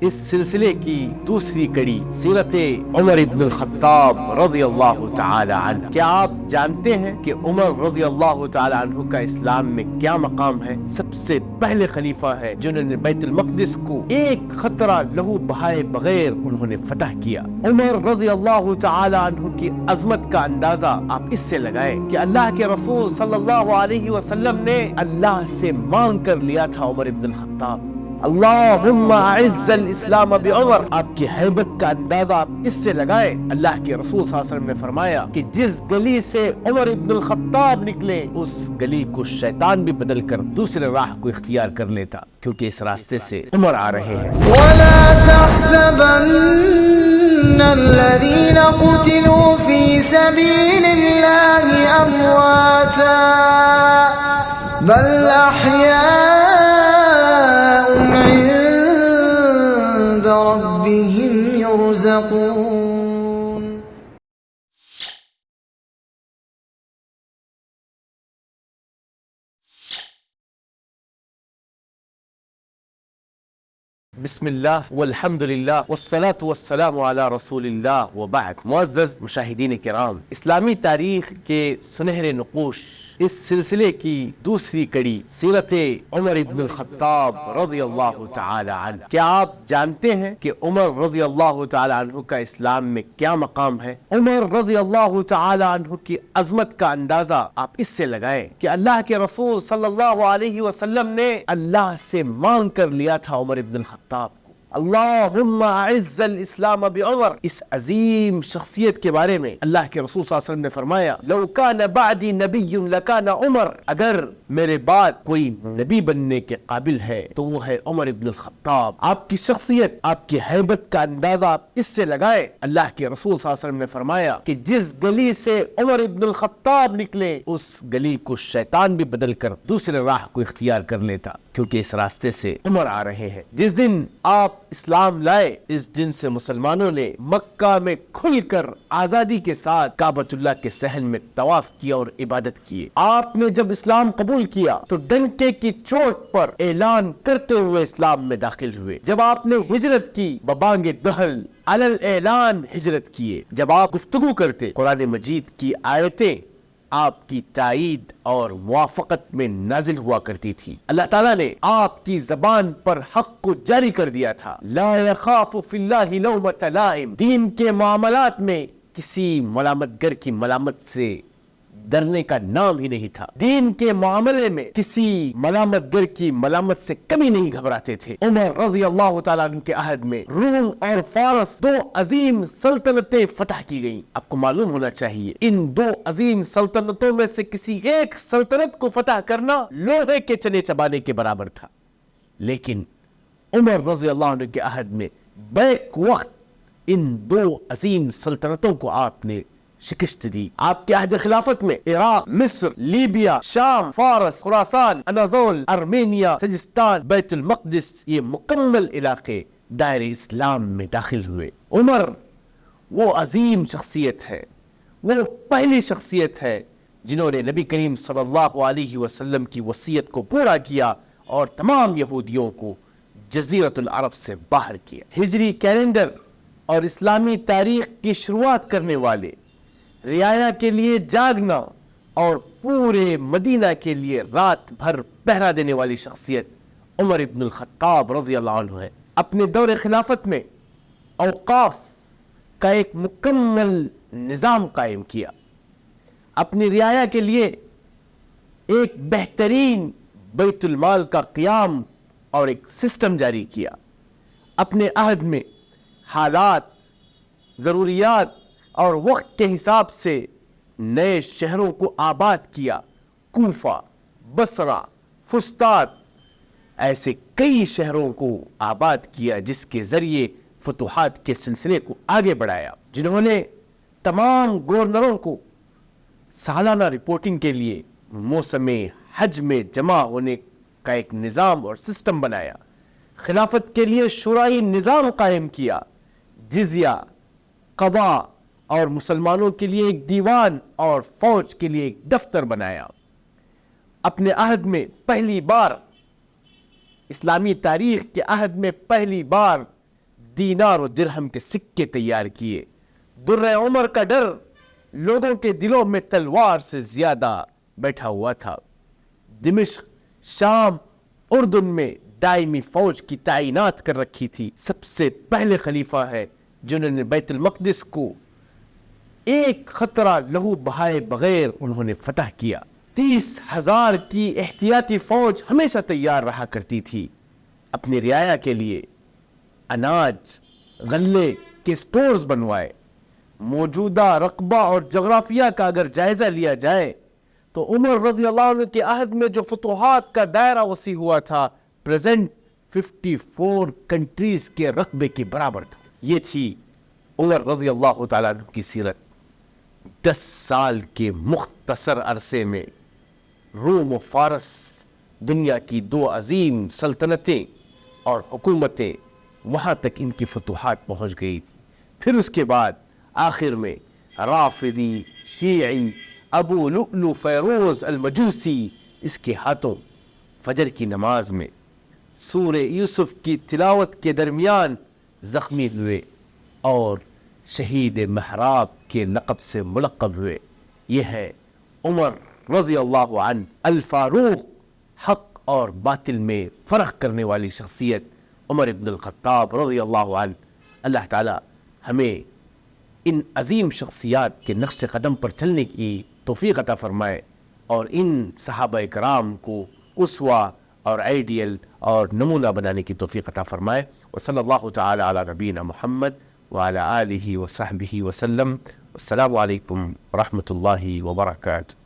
اس سلسلے کی دوسری کڑی سیرت عمر ابن الخطاب رضی اللہ تعالی عنہ۔ کیا آپ جانتے ہیں کہ عمر رضی اللہ تعالی عنہ کا اسلام میں کیا مقام ہے؟ سب سے پہلے خلیفہ ہے جنہوں نے بیت المقدس کو ایک خطرہ لہو بہائے بغیر انہوں نے فتح کیا۔ عمر رضی اللہ تعالی عنہ کی عظمت کا اندازہ آپ اس سے لگائیں کہ اللہ کے رسول صلی اللہ علیہ وسلم نے اللہ سے مانگ کر لیا تھا عمر ابن الخطاب، اللہم اعز الاسلام بعمر۔ آپ کی حیبت کا اندازہ آپ اس سے لگائیں، اللہ کے رسول صلی اللہ علیہ وسلم نے فرمایا کہ جس گلی سے عمر ابن الخطاب نکلے اس گلی کو شیطان بھی بدل کر دوسرے راہ کو اختیار کر لیتا، کیونکہ اس راستے سے عمر آ رہے ہیں۔ وَلَا تَحْسَبَنَّ الَّذِينَ قُتِلُوا فِي سَبِيلِ اللَّهِ أَمْوَاتًا بَلْ أَحْيَاءٌ عند ربهم يرزقون۔ بسم اللہ والحمد للہ والصلاة والسلام علی رسول اللہ وبعد۔ معزز مشاہدین کرام، اسلامی تاریخ کے سنہرے نقوش اس سلسلے کی دوسری کڑی سیرت عمر ابن الخطاب رضی اللہ تعالی عنہ۔ کیا آپ جانتے ہیں کہ عمر رضی اللہ تعالی عنہ کا اسلام میں کیا مقام ہے؟ عمر رضی اللہ تعالی عنہ کی عظمت کا اندازہ آپ اس سے لگائیں کہ اللہ کے رسول صلی اللہ علیہ وسلم نے اللہ سے مانگ کر لیا تھا عمر ابن الخطاب کو، اللہم اعز الاسلام بعمر۔ اس عظیم شخصیت کے بارے میں اللہ کے رسول صلی اللہ علیہ وسلم نے فرمایا، لو کان بعدی نبی لکان عمر، اگر میرے بعد کوئی نبی بننے کے قابل ہے تو وہ ہے عمر ابن الخطاب۔ آپ کی شخصیت، آپ کی حیبت کا اندازہ آپ اس سے لگائیں، اللہ کے رسول صلی اللہ علیہ وسلم نے فرمایا کہ جس گلی سے عمر ابن الخطاب نکلے اس گلی کو شیطان بھی بدل کر دوسرے راہ کو اختیار کر لیتا، کیونکہ اس راستے سے عمر آ رہے ہیں۔ جس دن آپ اسلام لائے اس دن سے مسلمانوں نے مکہ میں کھل کر آزادی کے ساتھ کعبۃ اللہ کے صحن میں طواف کیا اور عبادت کیے۔ آپ نے جب اسلام قبول کیا تو ڈنکے کی چوٹ پر اعلان کرتے ہوئے اسلام میں داخل ہوئے۔ جب آپ نے ہجرت کی ببانگ دہل علی الاعلان ہجرت کیے، جب آپ گفتگو کرتے قرآن مجید کی آیتیں آپ کی تائید اور موافقت میں نازل ہوا کرتی تھی۔ اللہ تعالیٰ نے آپ کی زبان پر حق کو جاری کر دیا تھا، لا یخاف فی اللہ لومۃ لائم۔ دین کے معاملات میں کسی ملامت گر کی ملامت سے ڈرنے کا نام ہی نہیں تھا، دین کے معاملے میں کسی ملامت گر کی ملامت سے کمی نہیں گھبراتے تھے۔ عمر رضی اللہ تعالیٰ عنہ کے عہد میں روم اور فارس دو عظیم سلطنتیں فتح کی گئیں۔ آپ کو معلوم ہونا چاہیے ان دو عظیم سلطنتوں میں سے کسی ایک سلطنت کو فتح کرنا لوہے کے چنے چبانے کے برابر تھا، لیکن عمر رضی اللہ عنہ کے عہد میں بیک وقت ان دو عظیم سلطنتوں کو آپ نے شکست دی۔ آپ کے عہد خلافت میں عراق، مصر، لیبیا، شام، فارس، خراسان، اناضول، ارمینیا، سجستان، بیت المقدس، یہ مکمل علاقے دائرہ اسلام میں داخل ہوئے۔ عمر وہ عظیم شخصیت ہے، وہ پہلی شخصیت ہے جنہوں نے نبی کریم صلی اللہ علیہ وسلم کی وصیت کو پورا کیا اور تمام یہودیوں کو جزیرۃ العرب سے باہر کیا۔ ہجری کیلنڈر اور اسلامی تاریخ کی شروعات کرنے والے، رعایا کے لیے جاگنا اور پورے مدینہ کے لیے رات بھر پہرا دینے والی شخصیت عمر ابن الخطاب رضی اللہ عنہ ہے۔ اپنے دور خلافت میں اوقاف کا ایک مکمل نظام قائم کیا، اپنی رعایا کے لیے ایک بہترین بیت المال کا قیام اور ایک سسٹم جاری کیا۔ اپنے عہد میں حالات، ضروریات اور وقت کے حساب سے نئے شہروں کو آباد کیا، کوفہ، بصرہ، فسطاط، ایسے کئی شہروں کو آباد کیا جس کے ذریعے فتوحات کے سلسلے کو آگے بڑھایا، جنہوں نے تمام گورنروں کو سالانہ رپورٹنگ کے لیے موسم حج میں جمع ہونے کا ایک نظام اور سسٹم بنایا، خلافت کے لیے شورائی نظام قائم کیا، جزیہ، قضاء اور مسلمانوں کے لیے ایک دیوان اور فوج کے لیے ایک دفتر بنایا۔ اپنے عہد میں پہلی بار، اسلامی تاریخ کے عہد میں پہلی بار دینار و درہم کے سکے تیار کیے. در عمر کا ڈر لوگوں کے دلوں میں تلوار سے زیادہ بیٹھا ہوا تھا. دمشق، شام، اردن میں دائمی فوج کی تعینات کر رکھی تھی. سب سے پہلے خلیفہ ہے جنہوں نے بیت المقدس کو ایک خطرہ لہو بہائے بغیر انہوں نے فتح کیا. 30,000 کی احتیاطی فوج ہمیشہ تیار رہا کرتی تھی اپنی رعایا کے لیے. اناج، غلے کے سٹورز بنوائے. موجودہ رقبہ اور جغرافیہ کا اگر جائزہ لیا جائے تو عمر رضی اللہ عنہ کے عہد میں جو فتوحات کا دائرہ وسیع ہوا تھا پریزنٹ 54 کنٹریز کے رقبے کے برابر تھا. یہ تھی عمر رضی اللہ تعالیٰ عنہ کی سیرت. 10 سال کے مختصر عرصے میں روم و فارس دنیا کی 2 عظیم سلطنتیں اور حکومتیں وہاں تک ان کی فتوحات پہنچ گئی تھی. پھر اس کے بعد آخر میں رافضی، شیعی، ابو لؤلؤ فیروز المجوسی اس کے ہاتھوں فجر کی نماز میں سورہ یوسف کی تلاوت کے درمیان زخمی ہوئے اور شہید محراب کے لقب سے ملقب ہوئے. یہ ہے عمر رضی اللہ عنہ الفاروق، حق اور باطل میں فرق کرنے والی شخصیت عمر ابن الخطاب رضی اللہ عنہ. اللہ تعالی ہمیں ان عظیم شخصیات کے نقش قدم پر چلنے کی توفیق عطا فرمائے اور ان صحابہ کرام کو اسوہ اور آئیڈیل اور نمونہ بنانے کی توفیق عطا فرمائے. وصلی اللہ تعالی علی نبینا محمد وعلی آلہ وصحبہ وسلم. السلام علیکم ورحمۃ اللہ وبرکاتہ.